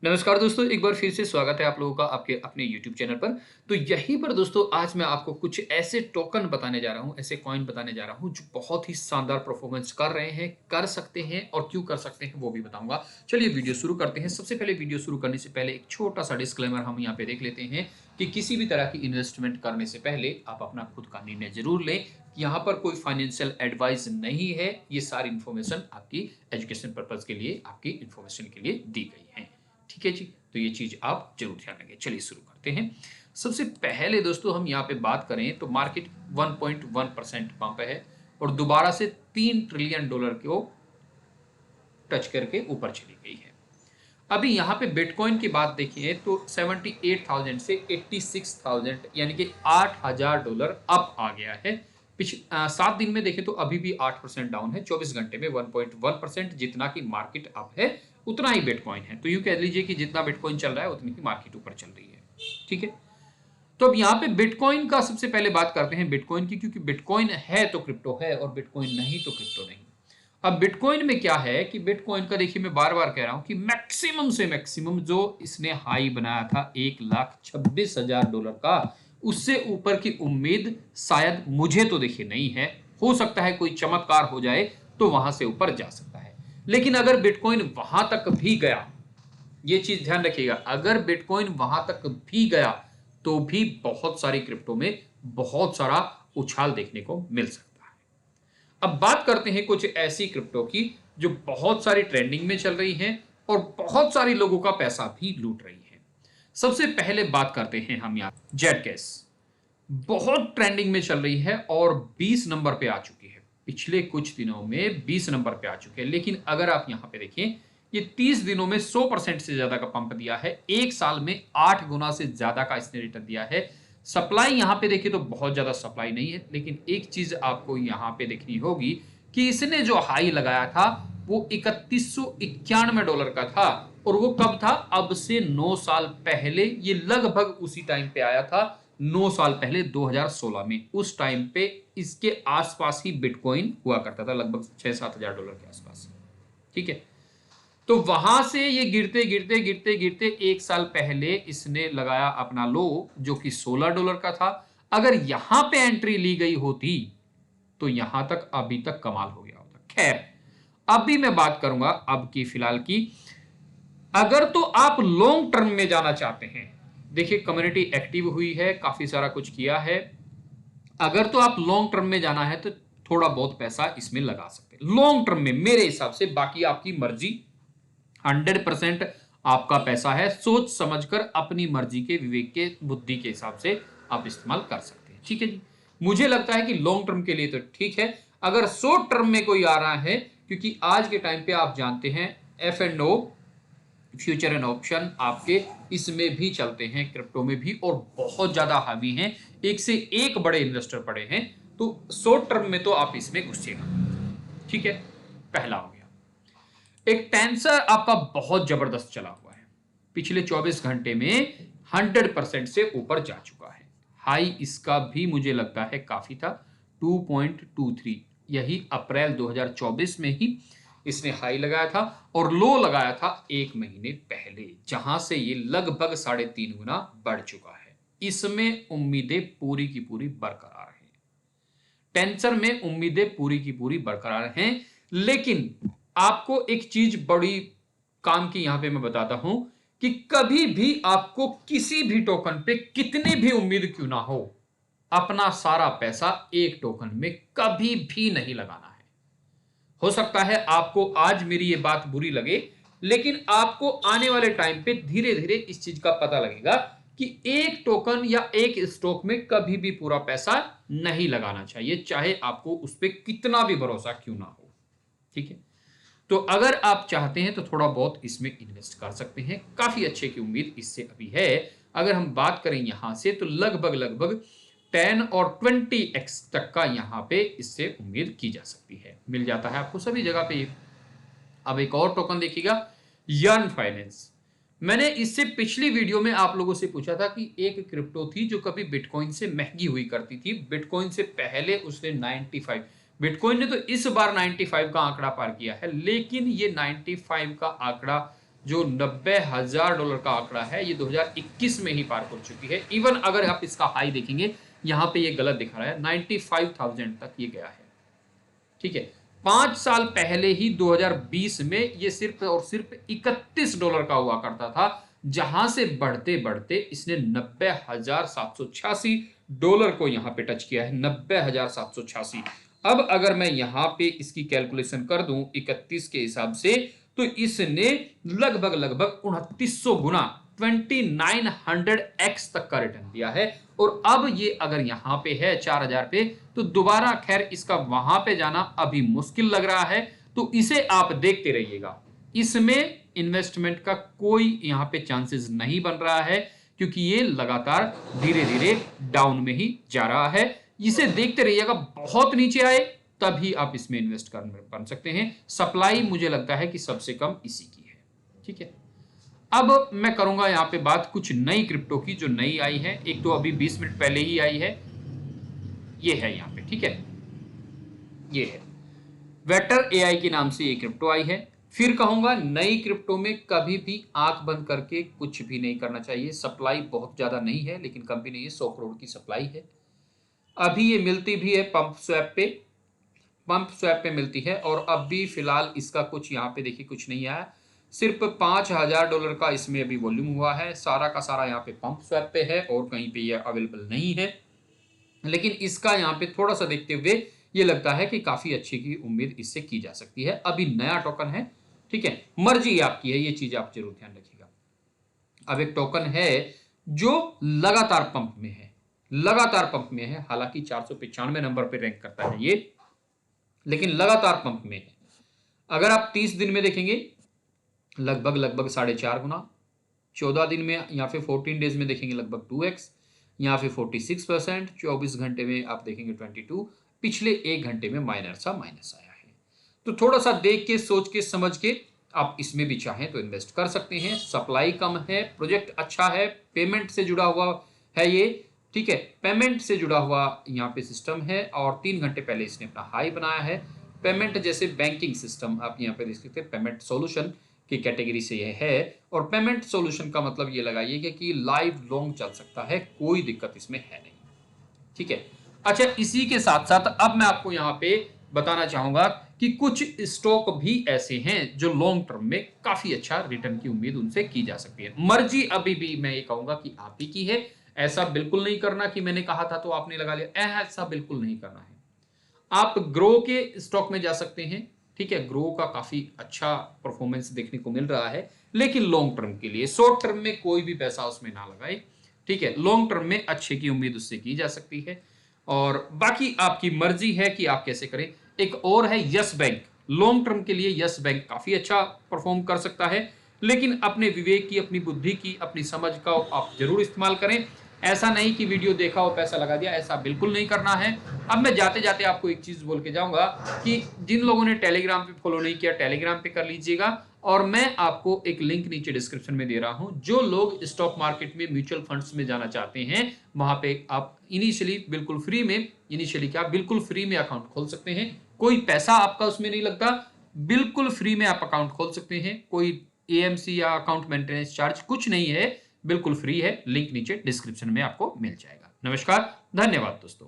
नमस्कार दोस्तों, एक बार फिर से स्वागत है आप लोगों का आपके अपने YouTube चैनल पर। तो यहीं पर दोस्तों आज मैं आपको कुछ ऐसे टोकन बताने जा रहा हूँ, ऐसे कॉइन बताने जा रहा हूँ जो बहुत ही शानदार परफॉर्मेंस कर रहे हैं, कर सकते हैं और क्यों कर सकते हैं वो भी बताऊँगा। चलिए वीडियो शुरू करते हैं। सबसे पहले वीडियो शुरू करने से पहले एक छोटा-सा डिस्क्लेमर हम यहाँ पे देख लेते हैं कि किसी भी तरह की इन्वेस्टमेंट करने से पहले आप अपना खुद का निर्णय ज़रूर लें। यहाँ पर कोई फाइनेंशियल एडवाइस नहीं है। ये सारी इन्फॉर्मेशन आपकी एजुकेशन पर्पज़ के लिए, आपकी इन्फॉर्मेशन के लिए दी गई है। ठीक है जी, तो ये चीज आप जरूर ध्यान रखें। चलिए शुरू करते हैं। सबसे पहले दोस्तों हम यहाँ पे बात करें तो मार्केट 1.1% पंप है और दोबारा से $3 ट्रिलियन को टच करके ऊपर चली गई है। अभी यहाँ पे बिटकॉइन की बात देखिए तो 78,000 से 86,000 यानी कि $8,000 अप आ गया है। 7 दिन में देखें तो अभी भी 8% डाउन है। 24 घंटे में 1.1% जितना की मार्केट अप है उतना ही बिटकॉइन है। तो यूं कह लीजिए कि जितना बिटकॉइन चल रहा है उतनी ही मार्केट ऊपर चल रही है। ठीक है, तो अब यहाँ पे बिटकॉइन का सबसे पहले बात करते हैं बिटकॉइन की, क्योंकि बिटकॉइन है तो क्रिप्टो है और बिटकॉइन नहीं तो क्रिप्टो नहीं। अब बिटकॉइन में क्या है कि बिटकॉइन का देखिए मैं बार बार कह रहा हूं कि मैक्सिमम से मैक्सिमम जो इसने हाई बनाया था $1,26,000 का, उससे ऊपर की उम्मीद शायद मुझे तो देखिए नहीं है। हो सकता है कोई चमत्कार हो जाए तो वहां से ऊपर जा सकता है। लेकिन अगर बिटकॉइन वहां तक भी गया, ये चीज ध्यान रखिएगा, अगर बिटकॉइन वहां तक भी गया तो भी बहुत सारी क्रिप्टो में बहुत सारा उछाल देखने को मिल सकता है। अब बात करते हैं कुछ ऐसी क्रिप्टो की जो बहुत सारी ट्रेंडिंग में चल रही हैं और बहुत सारे लोगों का पैसा भी लूट रही है। सबसे पहले बात करते हैं हम यहाँ जेट कैश। बहुत ट्रेंडिंग में चल रही है और 20 नंबर पे आ चुकी है। पिछले कुछ दिनों में 20 नंबर पे आ चुके हैं, लेकिन अगर आप यहां पे देखें, ये 30 दिनों में 100% से ज्यादा का पंप दिया है। एक साल में 8 गुना से ज्यादा का इसने रिटर्न दिया है। सप्लाई यहां पे देखिए तो बहुत ज्यादा सप्लाई नहीं है, लेकिन एक चीज आपको यहां पे देखनी होगी कि इसने जो हाई लगाया था वो $3191 का था। और वो कब था? अब से 9 साल पहले। ये लगभग उसी टाइम पे आया था, 9 साल पहले 2016 में। उस टाइम पे इसके आसपास ही बिटकॉइन हुआ करता था, लगभग $6-7 हजार के आसपास। ठीक है, तो वहां से ये गिरते गिरते गिरते गिरते एक साल पहले इसने लगाया अपना लो जो कि $16 का था। अगर यहां पे एंट्री ली गई होती तो यहां तक अभी तक कमाल हो गया होता। खैर, अभी मैं बात करूंगा अब की फिलहाल की। अगर तो आप लॉन्ग टर्म में जाना चाहते हैं, देखिए कम्युनिटी एक्टिव हुई है, काफी सारा कुछ किया है। अगर तो आप लॉन्ग टर्म में जाना है तो थोड़ा बहुत पैसा इसमें लगा सकते हैं लॉन्ग टर्म में, मेरे हिसाब से। बाकी आपकी मर्जी, 100% आपका पैसा है। सोच समझकर अपनी मर्जी के, विवेक के, बुद्धि के हिसाब से आप इस्तेमाल कर सकते हैं। ठीक है जी, मुझे लगता है कि लॉन्ग टर्म के लिए तो ठीक है। अगर शॉर्ट टर्म में कोई आ रहा है, क्योंकि आज के टाइम पे आप जानते हैं F&O, फ्यूचर एंड ऑप्शन आपके इसमें भी चलते हैं, क्रिप्टो में भी, और बहुत ज्यादा हावी हैं। एक से एक बड़े इन्वेस्टर पड़े हैं। तो शॉर्ट टर्म में तो आप इसमें घुसिएगा। ठीक है, पहला हो गया। एक टेंसर आपका बहुत जबरदस्त चला हुआ है। पिछले 24 घंटे में 100% से ऊपर जा चुका है। हाई इसका भी मुझे लगता है काफी था, 2.23। यही अप्रैल 2024 में ही इसने हाई लगाया था और लो लगाया था एक महीने पहले, जहां से ये लगभग 3.5 गुना बढ़ चुका है। इसमें उम्मीदें पूरी की पूरी बरकरार हैं। टेंसर में उम्मीदें पूरी की पूरी बरकरार हैं। लेकिन आपको एक चीज बड़ी काम की यहां पे मैं बताता हूं कि कभी भी आपको किसी भी टोकन पे कितनी भी उम्मीद क्यों ना हो, अपना सारा पैसा एक टोकन में कभी भी नहीं लगाना है। हो सकता है आपको आज मेरी ये बात बुरी लगे, लेकिन आपको आने वाले टाइम पे धीरे धीरे इस चीज का पता लगेगा कि एक टोकन या एक स्टॉक में कभी भी पूरा पैसा नहीं लगाना चाहिए, चाहे आपको उस पर कितना भी भरोसा क्यों ना हो। ठीक है, तो अगर आप चाहते हैं तो थोड़ा बहुत इसमें इन्वेस्ट कर सकते हैं। काफी अच्छे की उम्मीद इससे अभी है। अगर हम बात करें यहां से तो लगभग लगभग 10 और 20x तक का यहां पे इससे उम्मीद की जा सकती है। मिल जाता है आपको सभी जगह पे। अब एक और टोकन देखिएगा, यर्न फाइनेंस। मैंने इससे पिछली वीडियो में आप लोगों से पूछा था कि एक क्रिप्टो थी जो कभी बिटकॉइन से महंगी हुई करती थी। बिटकॉइन से पहले उसने 95, बिटकॉइन ने तो इस बार 95 का आंकड़ा पार किया है, लेकिन ये 95 का आंकड़ा जो $90,000 का आंकड़ा है, ये 2021 में ही पार कर चुकी है। इवन अगर आप इसका हाई देखेंगे, यहाँ पे ये गलत दिखा रहा है, 95,000 तक ये गया है। ठीक है, 5 साल पहले ही 2020 में ये सिर्फ और सिर्फ $31 का हुआ करता था, जहां से बढ़ते बढ़ते इसने $90,786 को यहां पे टच किया है। 90,786। अब अगर मैं यहां पे इसकी कैलकुलेशन कर दूं 31 के हिसाब से, तो इसने लगभग लगभग 2900 गुना 2900x तक का रिटर्न दिया है। और अब ये अगर यहां पे है 4000 पे, तो दोबारा खैर इसका वहां पे जाना अभी मुश्किल लग रहा है। तो इसे आप देखते रहिएगा, इसमें इन्वेस्टमेंट का कोई यहां पे चांसेस नहीं बन रहा है, क्योंकि ये लगातार धीरे धीरे डाउन में ही जा रहा है। इसे देखते रहिएगा, बहुत नीचे आए तभी आप इसमें इन्वेस्ट कर बन सकते हैं। सप्लाई मुझे लगता है कि सबसे कम इसी की है। ठीक है, अब मैं करूंगा यहां पे बात कुछ नई क्रिप्टो की, जो नई आई है। एक तो अभी 20 मिनट पहले ही आई है, ये है यहां पे। ठीक है, ये है वेटर एआई के नाम से ये क्रिप्टो आई है। फिर कहूंगा, नई क्रिप्टो में कभी भी आंख बंद करके कुछ भी नहीं करना चाहिए। सप्लाई बहुत ज्यादा नहीं है, लेकिन कम भी नहीं है, 100 करोड़ की सप्लाई है। अभी ये मिलती भी है पंप स्वैप पे मिलती है। और अब भी फिलहाल इसका कुछ यहाँ पे देखिए कुछ नहीं आया, सिर्फ $5,000 का इसमें अभी वॉल्यूम हुआ है। सारा का सारा यहाँ पे पंप स्वैप पे है और कहीं पे ये अवेलेबल नहीं है। लेकिन इसका यहाँ पे थोड़ा सा देखते हुए ये लगता है कि काफी अच्छी की उम्मीद इससे की जा सकती है। अभी नया टोकन है, ठीक है, मर्जी आपकी है, ये चीज आप जरूर ध्यान रखिएगा। अब एक टोकन है जो लगातार पंप में है, लगातार पंप में है। हालांकि 495 नंबर पे रैंक करता है ये, लेकिन लगातार पंप में है। अगर आप 30 दिन में देखेंगे, लगभग लगभग 4.5 गुना। 14 दिन में या फिर 14 डेज में देखेंगे लगभग 2x, यहाँ पे 46%। 24 घंटे में आप देखेंगे 22। पिछले 1 घंटे में माइनस आया है। तो थोड़ा सा देख के, सोच के, समझ के आप इसमें भी चाहें तो इन्वेस्ट कर सकते हैं। सप्लाई कम है, प्रोजेक्ट अच्छा है, पेमेंट से जुड़ा हुआ है ये। ठीक है, पेमेंट से जुड़ा हुआ यहाँ पे सिस्टम है और 3 घंटे पहले इसने अपना हाई बनाया है। पेमेंट जैसे बैंकिंग सिस्टम आप यहाँ पे देख सकते हैं, पेमेंट सॉल्यूशन की कैटेगरी से ये है। और पेमेंट सॉल्यूशन का मतलब ये लगाइए कि लाइव लॉन्ग चल सकता है, कोई दिक्कत इसमें है नहीं। ठीक है, अच्छा, इसी के साथ साथ अब मैं आपको यहाँ पे बताना चाहूंगा कि कुछ स्टॉक भी ऐसे हैं जो लॉन्ग टर्म में काफी अच्छा रिटर्न की उम्मीद उनसे की जा सकती है। मर्जी अभी भी मैं ये कहूंगा कि आप ही की है। ऐसा बिल्कुल नहीं करना कि मैंने कहा था तो आपने लगा लिया, ऐसा बिल्कुल नहीं करना है। आप ग्रो के स्टॉक में जा सकते हैं। ठीक है, ग्रो का काफी अच्छा परफॉर्मेंस देखने को मिल रहा है, लेकिन लॉन्ग टर्म के लिए, शॉर्ट टर्म में कोई भी पैसा उसमें ना लगाए। ठीक है, लॉन्ग टर्म में अच्छे की उम्मीद उससे की जा सकती है और बाकी आपकी मर्जी है कि आप कैसे करें। एक और है यस बैंक। लॉन्ग टर्म के लिए यस बैंक काफी अच्छा परफॉर्म कर सकता है, लेकिन अपने विवेक की, अपनी बुद्धि की, अपनी समझ का आप जरूर इस्तेमाल करें। ऐसा नहीं कि वीडियो देखा और पैसा लगा दिया, ऐसा बिल्कुल नहीं करना है। अब मैं जाते जाते आपको एक चीज बोल के जाऊंगा कि जिन लोगों ने टेलीग्राम पे फॉलो नहीं किया, टेलीग्राम पे कर लीजिएगा। और मैं आपको एक लिंक नीचे डिस्क्रिप्शन में दे रहा हूं, जो लोग स्टॉक मार्केट में, म्यूचुअल फंड्स में जाना चाहते हैं, वहां पे आप इनिशियली बिल्कुल फ्री में, इनिशियली क्या, बिल्कुल फ्री में अकाउंट खोल सकते हैं। कोई पैसा आपका उसमें नहीं लगता, बिल्कुल फ्री में आप अकाउंट खोल सकते हैं। कोई एएमसी या अकाउंट मेंटेनेंस चार्ज कुछ नहीं है, बिल्कुल फ्री है। लिंक नीचे डिस्क्रिप्शन में आपको मिल जाएगा। नमस्कार, धन्यवाद दोस्तों।